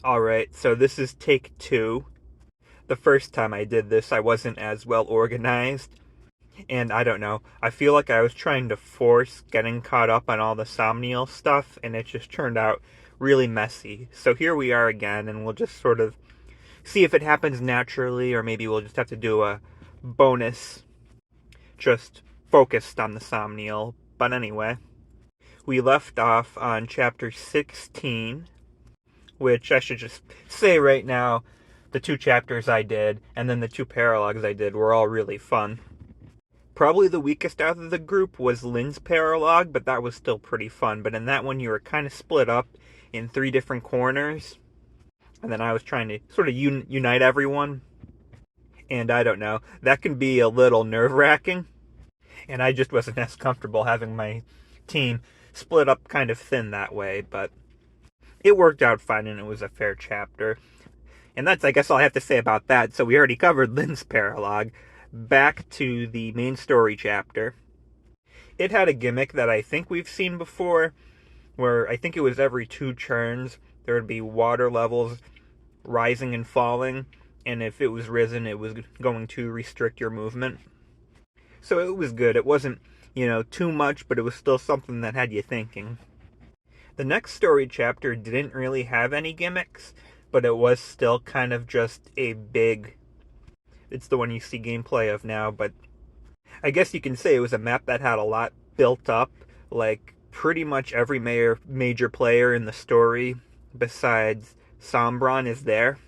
Alright, so this is take 2. The first time I did this, I wasn't as well organized, and I don't know. I feel like I was trying to force getting caught up on all the Somniel stuff, and it just turned out really messy. So here we are again, and we'll just sort of see if it happens naturally, or maybe we'll just have to do a bonus just focused on the Somniel. But anyway, we left off on chapter 16, which I should just say right now, the 2 chapters I did, and then the 2 paralogues I did were all really fun. Probably the weakest out of the group was Lynn's paralogue, but that was still pretty fun. But in that one, you were kind of split up in 3 different corners, and then I was trying to sort of unite everyone. And I don't know, that can be a little nerve-wracking, and I just wasn't as comfortable having my team split up kind of thin that way, but it worked out fine, and it was a fair chapter. And that's, I guess, all I have to say about that. So we already covered Lynn's paralogue. Back to the main story chapter. It had a gimmick that I think we've seen before, where I think it was every 2 turns, there would be water levels rising and falling, and if it was risen, it was going to restrict your movement. So it was good. It wasn't, too much, but it was still something that had you thinking. The next story chapter didn't really have any gimmicks, but it was still kind of just a big... It's the one you see gameplay of now, but I guess you can say it was a map that had a lot built up. Like, pretty much every major player in the story, besides Sombron, is there.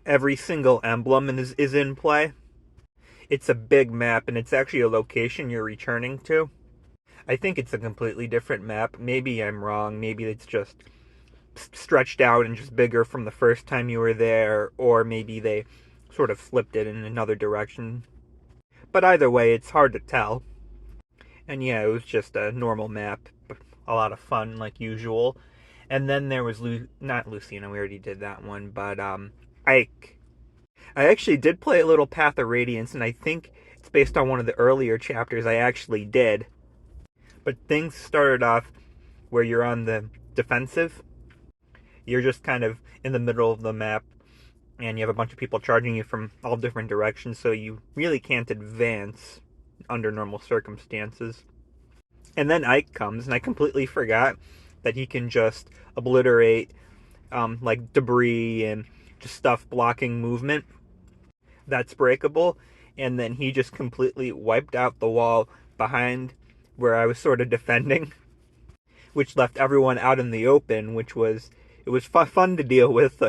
Every single emblem is in play. It's a big map, and it's actually a location you're returning to. I think it's a completely different map. Maybe I'm wrong. Maybe it's just stretched out and just bigger from the first time you were there, or maybe they sort of flipped it in another direction. But either way, it's hard to tell. And yeah, it was just a normal map, a lot of fun like usual. And then there was not Lucina, we already did that one, but Ike. I actually did play a little Path of Radiance, and I think it's based on one of the earlier chapters I actually did. But things started off where you're on the defensive. You're just kind of in the middle of the map, and you have a bunch of people charging you from all different directions, so you really can't advance under normal circumstances. And then Ike comes, and I completely forgot that he can just obliterate like debris and just stuff blocking movement that's breakable, and then he just completely wiped out the wall behind where I was sort of defending, which left everyone out in the open, which was fun to deal with.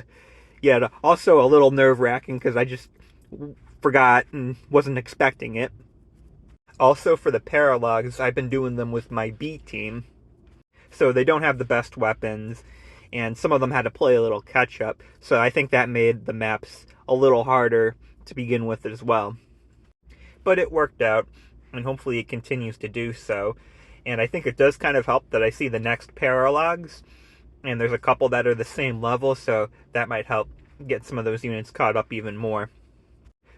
Yeah, also a little nerve-wracking because I just forgot and wasn't expecting it. Also, for the Paralogues, I've been doing them with my B team, so they don't have the best weapons, and some of them had to play a little catch-up, so I think that made the maps a little harder to begin with as well. But it worked out, and hopefully it continues to do so, and I think it does kind of help that I see the next Paralogues, and there's a couple that are the same level, so that might help get some of those units caught up even more.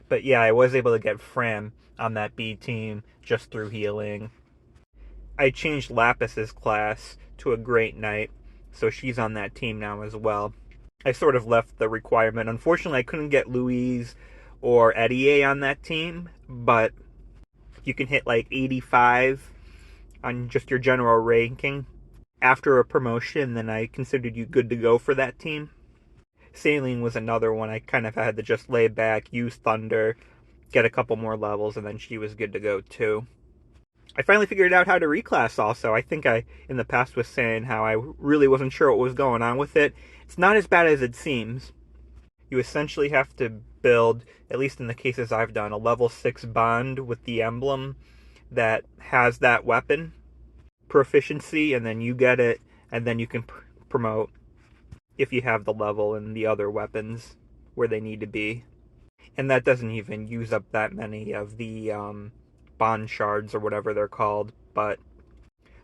But yeah, I was able to get Fram on that B team just through healing. I changed Lapis's class to a Great Knight, so she's on that team now as well. I sort of left the requirement. Unfortunately, I couldn't get Louise or Eddie on that team, but you can hit like 85 on just your general ranking after a promotion, then I considered you good to go for that team. Saline was another one I kind of had to just lay back, use Thunder, get a couple more levels, and then she was good to go too. I finally figured out how to reclass also. I think I, in the past, was saying how I really wasn't sure what was going on with it. It's not as bad as it seems. You essentially have to build, at least in the cases I've done, a level 6 bond with the emblem that has that weapon proficiency, and then you get it, and then you can promote if you have the level and the other weapons where they need to be. And that doesn't even use up that many of the bond shards or whatever they're called. But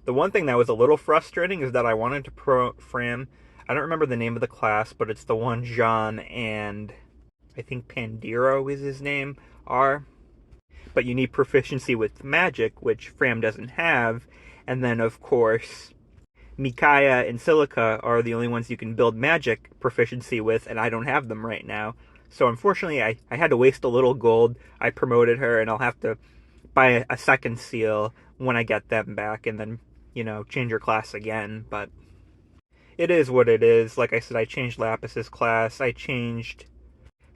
the one thing that was a little frustrating is that I wanted to Fram, I don't remember the name of the class, but it's the one Jean and I think Pandiro is his name are. But you need proficiency with magic, which Fram doesn't have. And then, of course, Micaiah and Silica are the only ones you can build magic proficiency with, and I don't have them right now. So unfortunately, I had to waste a little gold. I promoted her, and I'll have to buy a second seal when I get them back, and then, change her class again. But it is what it is. Like I said, I changed Lapis's class. I changed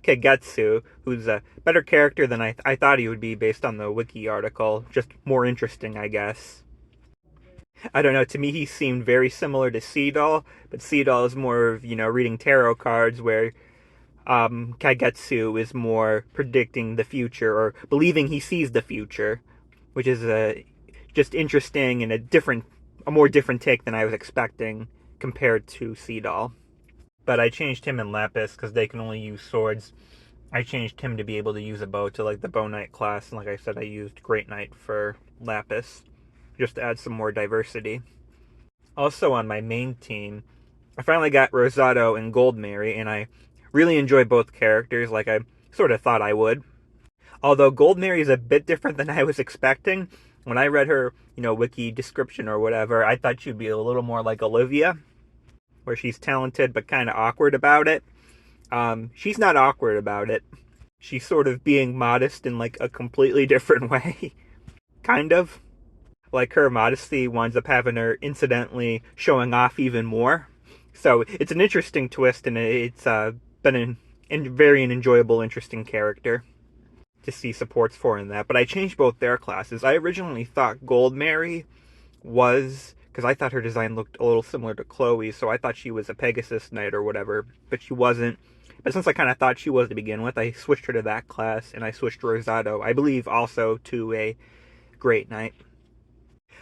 Kagetsu, who's a better character than I thought he would be based on the wiki article. Just more interesting, I guess. I don't know, to me he seemed very similar to Seedall, but Seedall is more of, reading tarot cards, where Kagetsu is more predicting the future, or believing he sees the future, which is just interesting and a more different take than I was expecting compared to Seedall. But I changed him and Lapis because they can only use swords. I changed him to be able to use a bow to like the Bow Knight class, and like I said, I used Great Knight for Lapis, just to add some more diversity. Also on my main team, I finally got Rosado and Goldmary, and I really enjoy both characters like I sort of thought I would. Although Goldmary is a bit different than I was expecting. When I read her, wiki description or whatever, I thought she'd be a little more like Olivia, where she's talented but kind of awkward about it. She's not awkward about it. She's sort of being modest in like a completely different way. Kind of. Like her modesty winds up having her incidentally showing off even more. So it's an interesting twist, and it's been very enjoyable, interesting character to see supports for in that. But I changed both their classes. I originally thought Goldmary was, because I thought her design looked a little similar to Chloe's, so I thought she was a Pegasus Knight or whatever, but she wasn't. But since I kind of thought she was to begin with, I switched her to that class, and I switched Rosado, I believe, also to a Great Knight.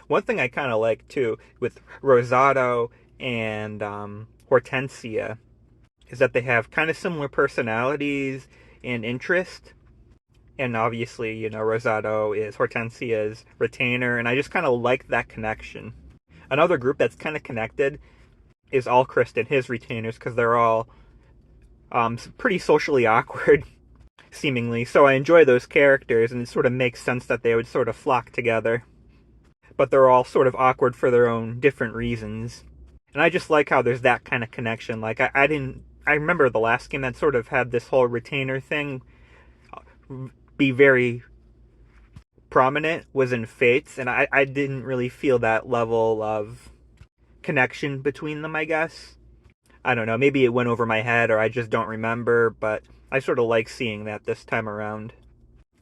One thing I kind of like, too, with Rosado and Hortensia, is that they have kind of similar personalities and interest. And obviously, Rosado is Hortensia's retainer, and I just kind of like that connection. Another group that's kind of connected is Alchrist and his retainers, because they're all pretty socially awkward, seemingly. So I enjoy those characters, and it sort of makes sense that they would sort of flock together. But they're all sort of awkward for their own different reasons. And I just like how there's that kind of connection. Like, I remember the last game that sort of had this whole retainer thing be very prominent was in Fates, and I didn't really feel that level of connection between them, I guess. I don't know, maybe it went over my head, or I just don't remember, but I sort of like seeing that this time around.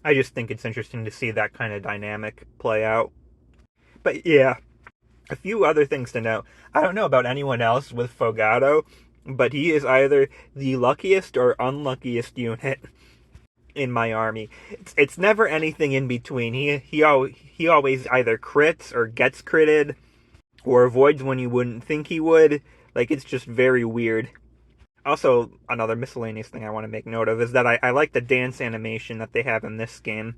I just think it's interesting to see that kind of dynamic play out. But yeah, a few other things to note. I don't know about anyone else with Fogado, but he is either the luckiest or unluckiest unit in my army. It's never anything in between. He always either crits or gets critted, or avoids when you wouldn't think he would. Like, it's just very weird. Also, another miscellaneous thing I want to make note of is that I like the dance animation that they have in this game.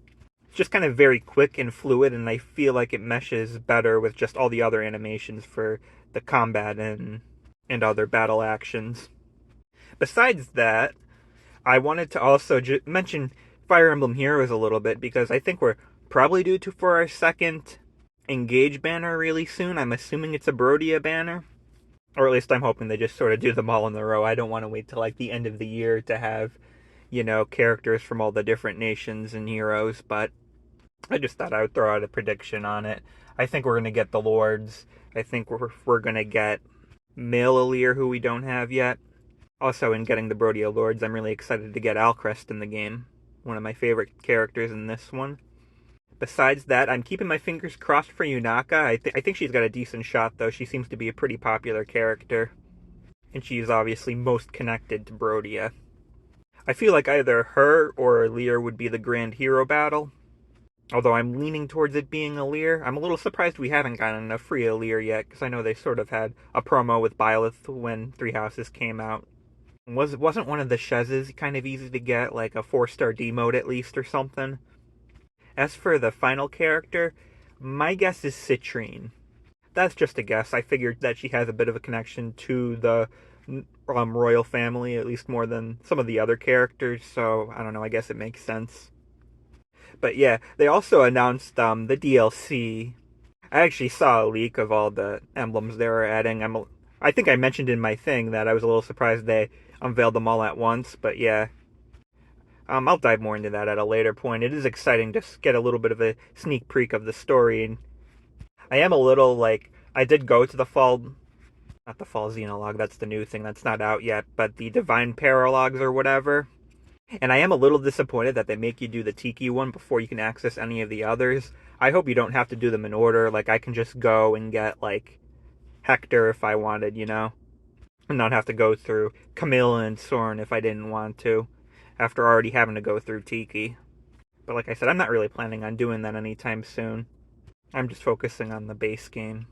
It's just kind of very quick and fluid, and I feel like it meshes better with just all the other animations for the combat and other battle actions. Besides that, I wanted to also mention Fire Emblem Heroes a little bit, because I think we're probably due for our second Engage banner really soon. I'm assuming it's a Brodia banner. Or at least I'm hoping they just sort of do them all in a row. I don't want to wait till like the end of the year to have, characters from all the different nations and heroes, but I just thought I would throw out a prediction on it. I think we're going to get the Lords. I think we're going to get Male Alir, who we don't have yet. Also, in getting the Brodia Lords, I'm really excited to get Alchrist in the game. One of my favorite characters in this one. Besides that, I'm keeping my fingers crossed for Yunaka. I think she's got a decent shot, though. She seems to be a pretty popular character. And she's obviously most connected to Brodia. I feel like either her or Alir would be the grand hero battle. Although I'm leaning towards it being Alir. I'm a little surprised we haven't gotten a free Alir yet, because I know they sort of had a promo with Byleth when Three Houses came out. Wasn't one of the Shezes kind of easy to get, like a 4-star D mode at least or something? As for the final character, my guess is Citrine. That's just a guess. I figured that she has a bit of a connection to the royal family, at least more than some of the other characters, so I don't know, I guess it makes sense. But yeah, they also announced the DLC I actually saw a leak of all the emblems they were adding. I think I mentioned in my thing that I was a little surprised they unveiled them all at once, but yeah. I'll dive more into that at a later point. It is exciting to get a little bit of a sneak peek of the story, and I am a little like I did go to the fall, not the fall Xenologue. That's the new thing that's not out yet, but the Divine Paralogues or whatever. And I am a little disappointed that they make you do the Tiki one before you can access any of the others. I hope you don't have to do them in order. Like I can just go and get like Hector if I wanted, and not have to go through Camilla and Soren if I didn't want to, after already having to go through Tiki. But like I said, I'm not really planning on doing that anytime soon. I'm just focusing on the base game.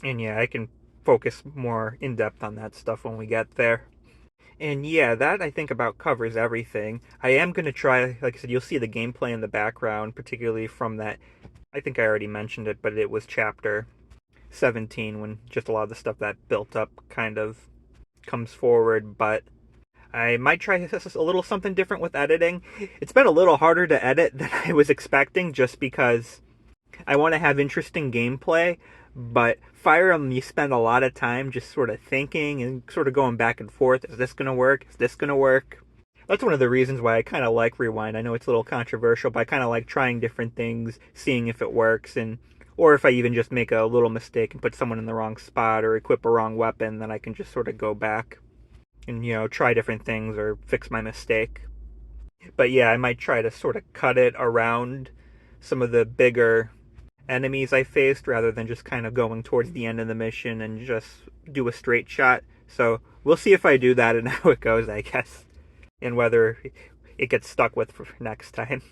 And yeah, I can focus more in depth on that stuff when we get there. And yeah, that I think about covers everything. I am going to try, like I said, you'll see the gameplay in the background, particularly from that. I think I already mentioned it, but it was chapter 17 when just a lot of the stuff that built up kind of comes forward. But I might try a little something different with editing. It's been a little harder to edit than I was expecting just because I want to have interesting gameplay, but Fire Emblem, you spend a lot of time just sort of thinking and sort of going back and forth. Is this going to work? Is this going to work? That's one of the reasons why I kind of like Rewind. I know it's a little controversial, but I kind of like trying different things, seeing if it works, and or if I even just make a little mistake and put someone in the wrong spot or equip a wrong weapon, then I can just sort of go back and, try different things or fix my mistake. But yeah, I might try to sort of cut it around some of the bigger enemies I faced rather than just kind of going towards the end of the mission and just do a straight shot. So we'll see if I do that and how it goes, I guess, and whether it gets stuck with for next time.